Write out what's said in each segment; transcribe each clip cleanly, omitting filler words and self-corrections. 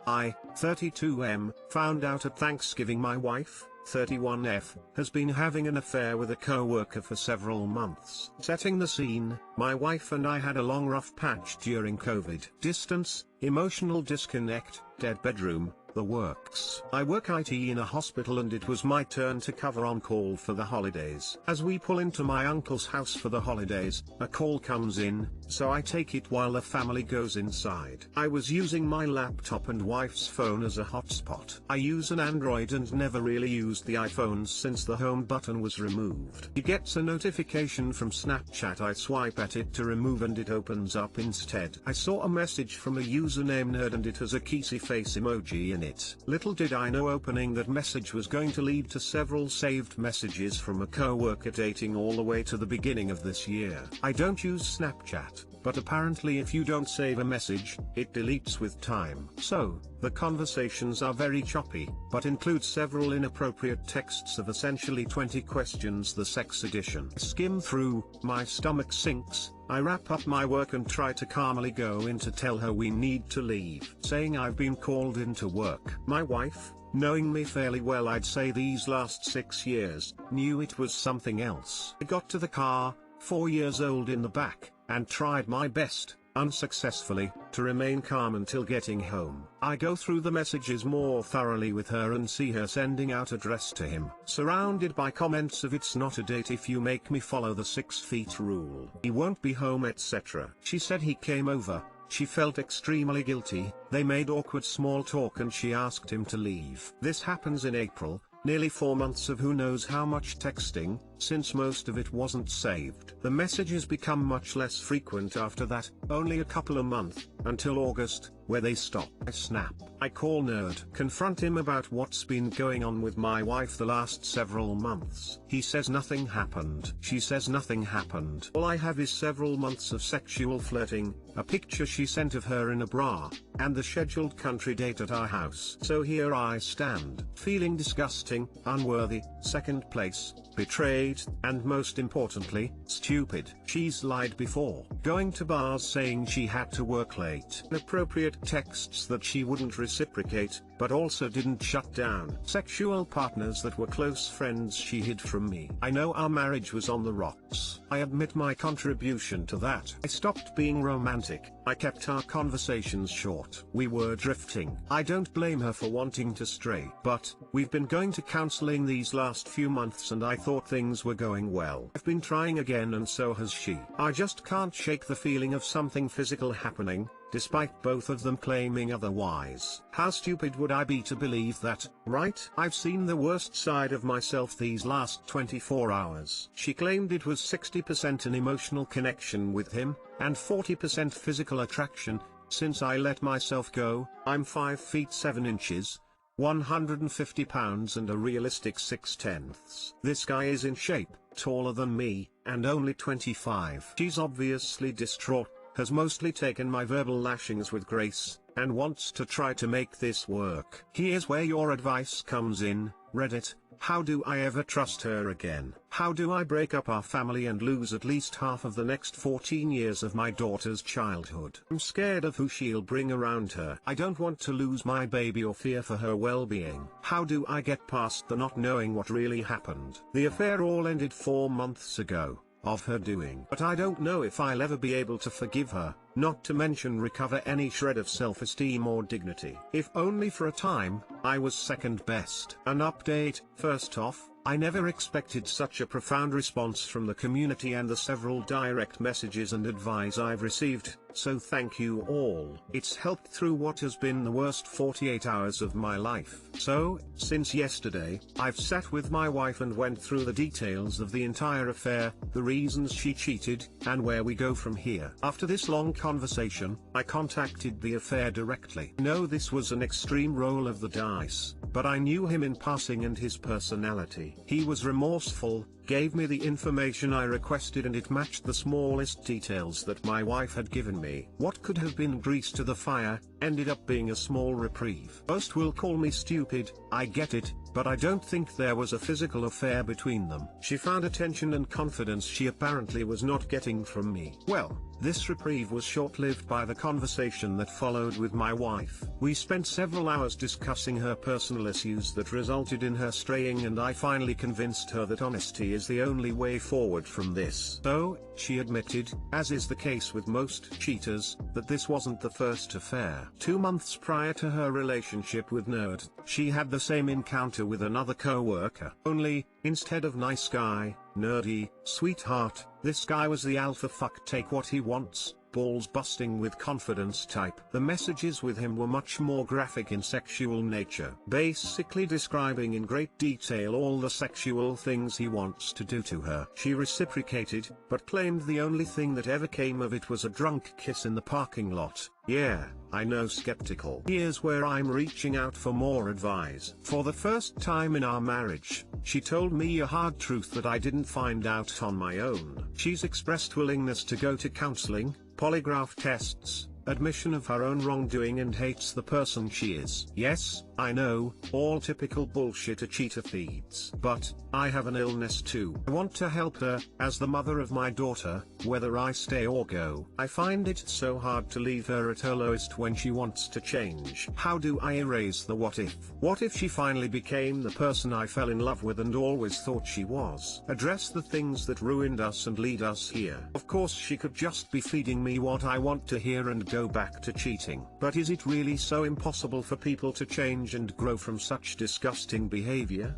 I, 32M, found out at Thanksgiving my wife, 31F, has been having an affair with a co-worker for several months. Setting the scene, my wife and I had a long rough patch during COVID. Distance, emotional disconnect, dead bedroom, the works. I work IT in a hospital and it was my turn to cover on call for the holidays. As we pull into my uncle's house for the holidays, a call comes in, so I take it while the family goes inside. I was using my laptop and wife's phone as a hotspot. I use an Android and never really used the iPhones since the home button was removed. He gets a notification from Snapchat. I swipe at it to remove and it opens up instead. I saw a message from a username nerd and it has a kissy face emoji in it. Little did I know opening that message was going to lead to several saved messages from a co-worker dating all the way to the beginning of this year. I don't use Snapchat, but apparently if you don't save a message, it deletes with time. So, the conversations are very choppy, but include several inappropriate texts of essentially 20 questions, the sex edition. I skim through, my stomach sinks. I wrap up my work and try to calmly go in to tell her we need to leave, saying I've been called into work. My wife, knowing me fairly well, I'd say these last 6 years, knew it was something else. I got to the car, 4 years old in the back, and tried my best, unsuccessfully, to remain calm until getting home. I go through the messages more thoroughly with her and see her sending out address to him, surrounded by comments of "it's not a date if you make me follow the 6 feet rule, he won't be home," etc. She said he came over. She felt extremely guilty. They made awkward small talk and she asked him to leave. This happens in April. Nearly 4 months of who knows how much texting, since most of it wasn't saved. The messages become much less frequent after that, only a couple a month, until August, where they stop. I snap. I call nerd. Confront him about what's been going on with my wife the last several months. He says nothing happened. She says nothing happened. All I have is several months of sexual flirting, a picture she sent of her in a bra, and the scheduled country date at our house. So here I stand, feeling disgusting, unworthy, second place, betrayed, and most importantly, stupid. She's lied before, going to bars saying she had to work late. Inappropriate texts that she wouldn't reciprocate, but also didn't shut down. Sexual partners that were close friends she hid from me. I know our marriage was on the rocks. I admit my contribution to that. I stopped being romantic. I kept our conversations short. We were drifting. I don't blame her for wanting to stray, but we've been going to counseling these last few months and I thought things were going well. I've been trying again and so has she. I just can't shake the feeling of something physical happening, despite both of them claiming otherwise. How stupid would I be to believe that, right? I've seen the worst side of myself these last 24 hours. She claimed it was 60% an emotional connection with him, and 40% physical attraction. Since I let myself go, I'm 5 feet 7 inches, 150 pounds and a realistic 6/10. This guy is in shape, taller than me, and only 25. She's obviously distraught, has mostly taken my verbal lashings with grace, and wants to try to make this work. Here's where your advice comes in, Reddit. How do I ever trust her again? How do I break up our family and lose at least half of the next 14 years of my daughter's childhood? I'm scared of who she'll bring around her. I don't want to lose my baby or fear for her well-being. How do I get past the not knowing what really happened? The affair all ended 4 months ago, of her doing. But I don't know if I'll ever be able to forgive her, not to mention recover any shred of self-esteem or dignity. If only for a time, I was second best. An update. First off, I never expected such a profound response from the community and the several direct messages and advice I've received, so thank you all. It's helped through what has been the worst 48 hours of my life. So, since yesterday, I've sat with my wife and went through the details of the entire affair, the reasons she cheated, and where we go from here. After this long conversation, I contacted the affair directly. I know this was an extreme roll of the dice, but I knew him in passing and his personality. He was remorseful, gave me the information I requested and it matched the smallest details that my wife had given me. What could have been grease to the fire, ended up being a small reprieve. Most will call me stupid, I get it, but I don't think there was a physical affair between them. She found attention and confidence she apparently was not getting from me. Well, This reprieve was short-lived by the conversation that followed with my wife. We spent several hours discussing her personal issues that resulted in her straying, and I finally convinced her that honesty is the only way forward from this. So, she admitted, as is the case with most cheaters, that this wasn't the first affair. 2 months prior to her relationship with Nerd, she had the same encounter with another co-worker. Only, instead of nice guy, nerdy, sweetheart, this guy was the alpha fuck take what he wants, balls busting with confidence type. The messages with him were much more graphic in sexual nature, basically describing in great detail all the sexual things he wants to do to her. She reciprocated, but claimed the only thing that ever came of it was a drunk kiss in the parking lot. Yeah, I know, skeptical. Here's where I'm reaching out for more advice. For the first time in our marriage, she told me a hard truth that I didn't find out on my own. She's expressed willingness to go to counseling, polygraph tests, admission of her own wrongdoing, and hates the person she is. Yes, I know, all typical bullshit a cheater feeds. But, I have an illness too. I want to help her, as the mother of my daughter, whether I stay or go. I find it so hard to leave her at her lowest when she wants to change. How do I erase the what if? What if she finally became the person I fell in love with and always thought she was? Address the things that ruined us and lead us here. Of course she could just be feeding me what I want to hear and go back to cheating. But is it really so impossible for people to change and grow from such disgusting behavior?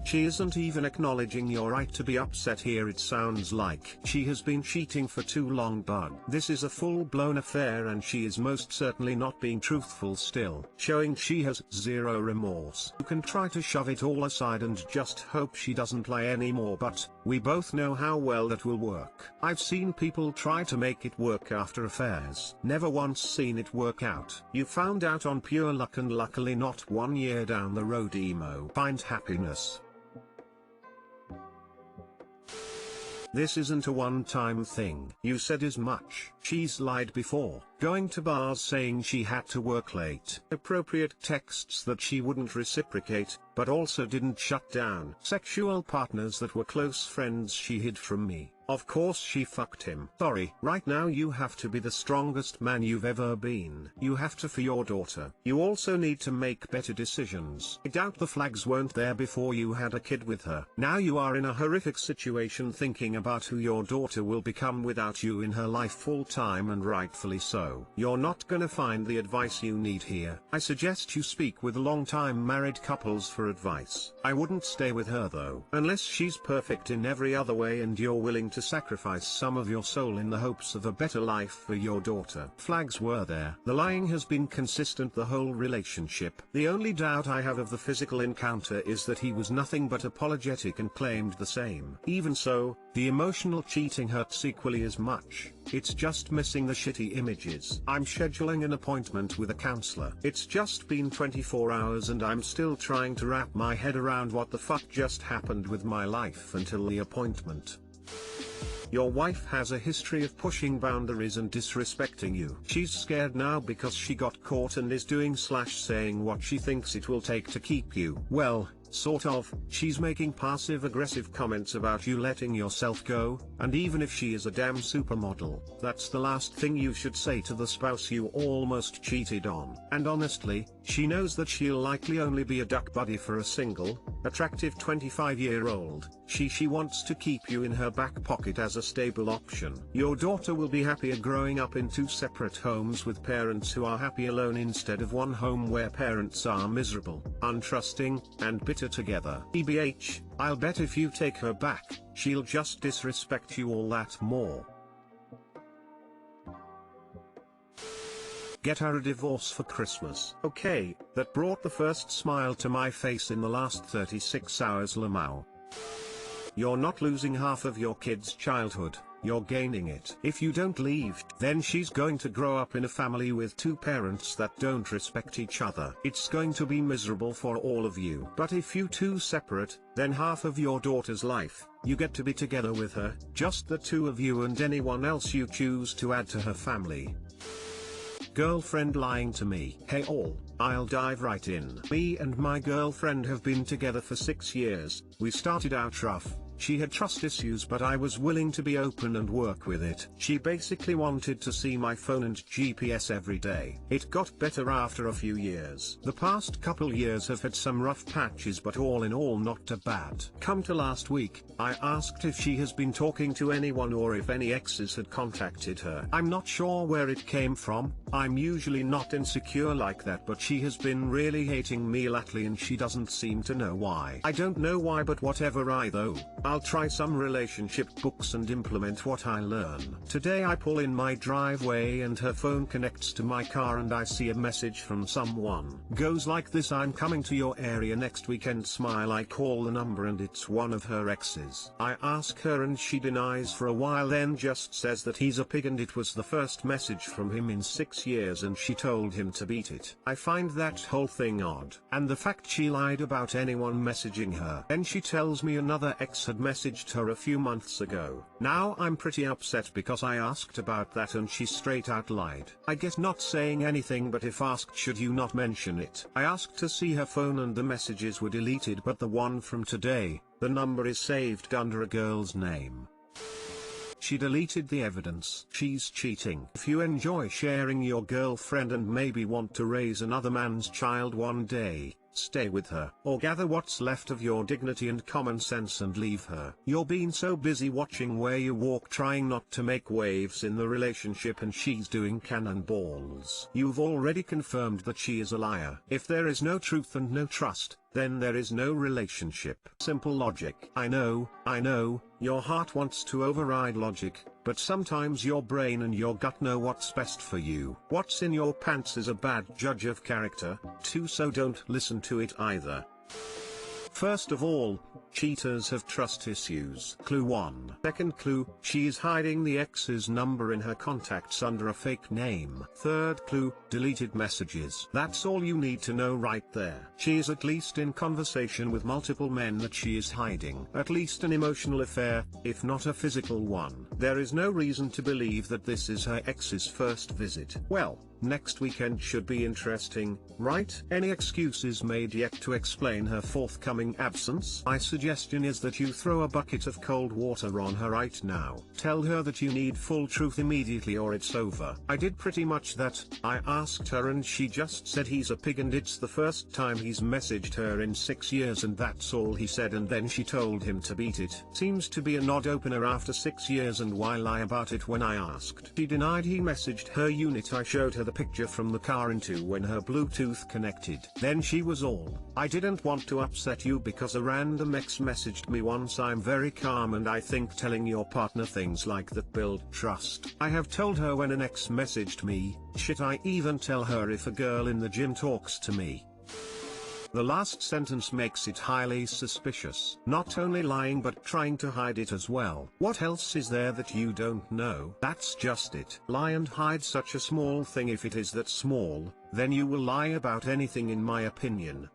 She isn't even acknowledging your right to be upset here. It sounds like she has been cheating for too long, but this is a full-blown affair and she is most certainly not being truthful still, showing she has zero remorse. You can try to shove it all aside and just hope she doesn't lie anymore, but we both know how well that will work. I've seen people try to make it work after affairs. Never once seen it work out. You found out on pure luck, and luckily not 1 year down the road. Emo. Find happiness. This isn't a one-time thing. You said as much. She's lied before, going to bars saying she had to work late. Appropriate texts that she wouldn't reciprocate, but also didn't shut down. Sexual partners that were close friends she hid from me. Of course she fucked him. Sorry, right now you have to be the strongest man you've ever been. You have to for your daughter. You also need to make better decisions. I doubt the flags weren't there before you had a kid with her. Now you are in a horrific situation thinking about who your daughter will become without you in her life full time, and rightfully so. You're not gonna find the advice you need here. I suggest you speak with long-time married couples for advice. I wouldn't stay with her though. Unless she's perfect in every other way and you're willing to sacrifice some of your soul in the hopes of a better life for your daughter. Flags were there. The lying has been consistent the whole relationship. The only doubt I have of the physical encounter is that he was nothing but apologetic and claimed the same. Even so, the emotional cheating hurts equally as much. It's just missing the shitty images. I'm scheduling an appointment with a counselor. It's just been 24 hours and I'm still trying to wrap my head around what the fuck just happened with my life until the appointment. Your wife has a history of pushing boundaries and disrespecting you. She's scared now because she got caught and is doing/saying what she thinks it will take to keep you. Well, sort of. She's making passive-aggressive comments about you letting yourself go, and even if she is a damn supermodel, that's the last thing you should say to the spouse you almost cheated on. And honestly, she knows that she'll likely only be a duck buddy for a single, attractive 25-year-old. She wants to keep you in her back pocket as a stable option. Your daughter will be happier growing up in 2 separate homes with parents who are happy alone instead of one home where parents are miserable, untrusting, and bitter together. TBH, I'll bet if you take her back, she'll just disrespect you all that more. Get her a divorce for Christmas. Okay, that brought the first smile to my face in the last 36 hours. Lamau. You're not losing half of your kid's childhood, you're gaining it. If you don't leave, then she's going to grow up in a family with 2 parents that don't respect each other. It's going to be miserable for all of you. But if you 2 separate, then half of your daughter's life, you get to be together with her, just the 2 of you and anyone else you choose to add to her family. Girlfriend lying to me. Hey all, I'll dive right in. Me and my girlfriend have been together for 6 years. We started out rough. She had trust issues, but I was willing to be open and work with it. She basically wanted to see my phone and GPS every day. It got better after a few years. The past couple years have had some rough patches, but all in all not too bad. Come to last week, I asked if she has been talking to anyone or if any exes had contacted her. I'm not sure where it came from. I'm usually not insecure like that, but she has been really hating me lately and she doesn't seem to know why. I don't know why, but whatever though. I'll try some relationship books and implement what I learn. Today I pull in my driveway and her phone connects to my car and I see a message from someone. Goes like this: I'm coming to your area next weekend, smile. I call the number and it's one of her exes. I ask her and she denies for a while, then just says that he's a pig and it was the first message from him in 6 years and she told him to beat it. I find that whole thing odd, and the fact she lied about anyone messaging her. Then she tells me another ex had messaged her a few months ago. Now I'm pretty upset because I asked about that and she straight out lied. I get not saying anything, but if asked should you not mention it. I asked to see her phone and the messages were deleted, but the one from today, the number is saved under a girl's name. She deleted the evidence. She's cheating. If you enjoy sharing your girlfriend and maybe want to raise another man's child one day, stay with her, or gather what's left of your dignity and common sense and leave her. You're being so busy watching where you walk, trying not to make waves in the relationship, and she's doing cannonballs. You've already confirmed that she is a liar. If there is no truth and no trust, then there is no relationship. Simple logic. I know, your heart wants to override logic, but sometimes your brain and your gut know what's best for you. What's in your pants is a bad judge of character, too, so don't listen to it either. First of all, cheaters have trust issues. Clue 1. Second clue, she is hiding the ex's number in her contacts under a fake name. Third clue, deleted messages. That's all you need to know right there. She is at least in conversation with multiple men that she is hiding. At least an emotional affair, if not a physical one. There is no reason to believe that this is her ex's first visit. Well, next weekend should be interesting, right? Any excuses made yet to explain her forthcoming absence? My suggestion is that you throw a bucket of cold water on her right now. Tell her that you need full truth immediately or it's over. I did pretty much that. I asked her and she just said he's a pig and it's the first time he's messaged her in 6 years and that's all he said, and then she told him to beat it. Seems to be an odd opener after 6 years, and why lie about it when I asked? She denied he messaged her unit. I showed her the picture from the car into when her Bluetooth connected. Then she was all, I didn't want to upset you because a random ex messaged me once. I'm very calm and I think telling your partner things like that build trust. I have told her when an ex messaged me. Shit, I even tell her if a girl in the gym talks to me. The last sentence makes it highly suspicious. Not only lying but trying to hide it as well. What else is there that you don't know? That's just it. Lie and hide such a small thing. If it is that small, then you will lie about anything, in my opinion.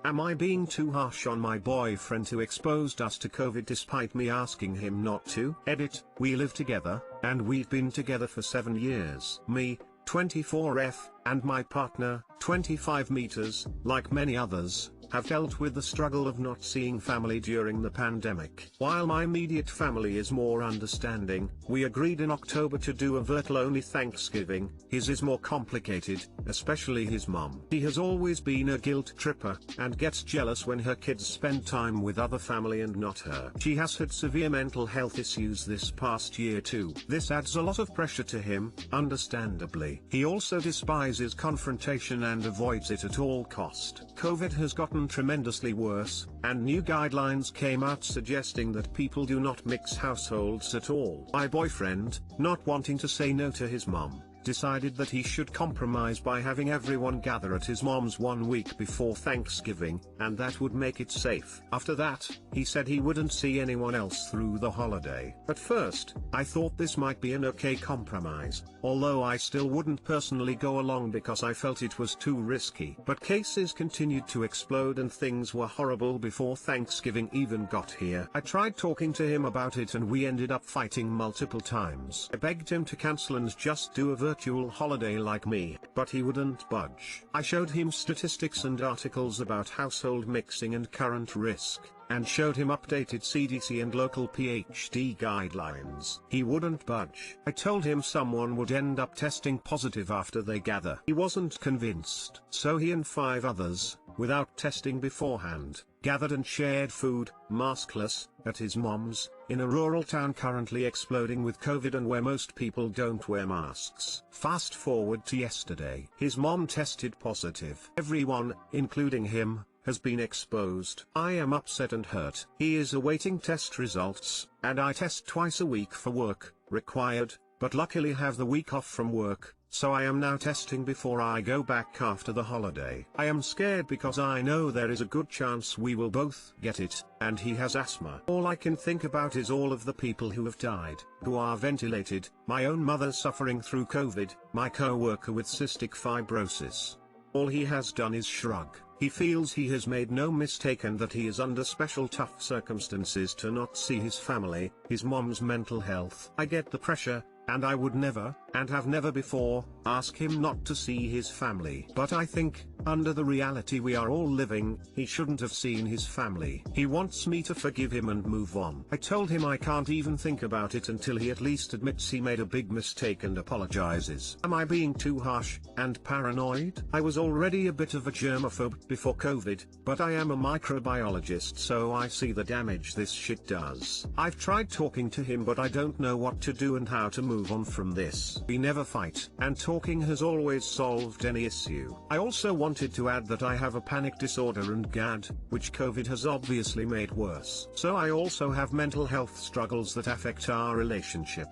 Am I being too harsh on my boyfriend who exposed us to COVID despite me asking him not to? Edit, we live together, and we've been together for 7 years. Me, 24F, and my partner, 25 meters, like many others, have dealt with the struggle of not seeing family during the pandemic. While my immediate family is more understanding, we agreed in October to do a virtual-only Thanksgiving. His is more complicated, especially his mom. She has always been a guilt tripper, and gets jealous when her kids spend time with other family and not her. She has had severe mental health issues this past year too. This adds a lot of pressure to him, understandably. He also despises confrontation and avoids it at all cost. COVID has gotten tremendously worse, and new guidelines came out suggesting that people do not mix households at all. My boyfriend, not wanting to say no to his mom, decided that he should compromise by having everyone gather at his mom's 1 week before Thanksgiving, and that would make it safe. After that, he said he wouldn't see anyone else through the holiday. At first, I thought this might be an okay compromise, although I still wouldn't personally go along because I felt it was too risky. But cases continued to explode and things were horrible before Thanksgiving even got here. I tried talking to him about it and we ended up fighting multiple times. I begged him to cancel and just do a virtual virtual holiday like me, but he wouldn't budge. I showed him statistics and articles about household mixing and current risk, and showed him updated CDC and local PhD guidelines. He wouldn't budge. I told him someone would end up testing positive after they gather. He wasn't convinced. So he and 5 others, without testing beforehand, gathered and shared food, maskless, at his mom's, in a rural town currently exploding with COVID and where most people don't wear masks. Fast forward to yesterday. His mom tested positive. Everyone, including him, has been exposed. I am upset and hurt. He is awaiting test results, and I test twice a week for work, required, but luckily have the week off from work, so I am now testing before I go back after the holiday. I am scared because I know there is a good chance we will both get it, and he has asthma. All I can think about is all of the people who have died, who are ventilated, my own mother suffering through COVID, my co-worker with cystic fibrosis. All he has done is shrug. He feels he has made no mistake and that he is under special tough circumstances to not see his family, his mom's mental health. I get the pressure, and I would never, and have never before, ask him not to see his family. But I think, under the reality we are all living, he shouldn't have seen his family. He wants me to forgive him and move on. I told him I can't even think about it until he at least admits he made a big mistake and apologizes. Am I being too harsh and paranoid? I was already a bit of a germaphobe before COVID, but I am a microbiologist, so I see the damage this shit does. I've tried talking to him, but I don't know what to do and how to move on from this. We never fight, and talking has always solved any issue. I also wanted to add that I have a panic disorder and GAD, which COVID has obviously made worse. So I also have mental health struggles that affect our relationship.